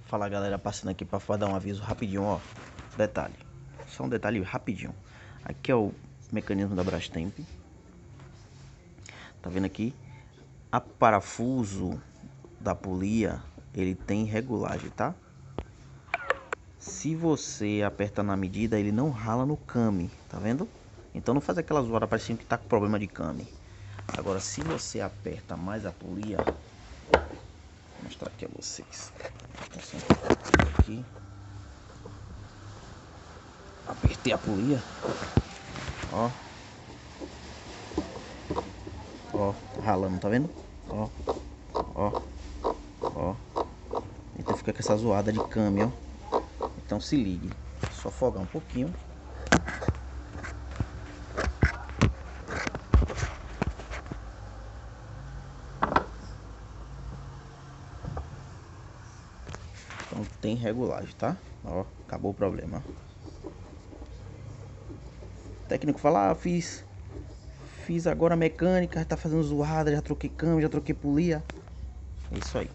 Fala galera, passando aqui para dar um aviso rapidinho, ó. Detalhe, só um detalhe rapidinho. Aqui é o mecanismo da Brastemp. Tá vendo aqui? A parafuso da polia, ele tem regulagem, tá? Se você apertar na medida, ele não rala no came, tá vendo? Então não faz aquela zoada parecendo que tá com problema de came. Agora, se você aperta mais a polia, vou mostrar aqui a vocês. Aqui. Apertei a polia. Ó. Ó, ralando, tá vendo? Ó. Ó. Ó. Então fica com essa zoada de câmbio, ó. Então se ligue. Só afogar um pouquinho. Então tem regulagem, tá? Ó, acabou o problema. O técnico fala, ah, fiz agora a mecânica, tá fazendo zoada, já troquei câmbio, já troquei polia. É isso aí.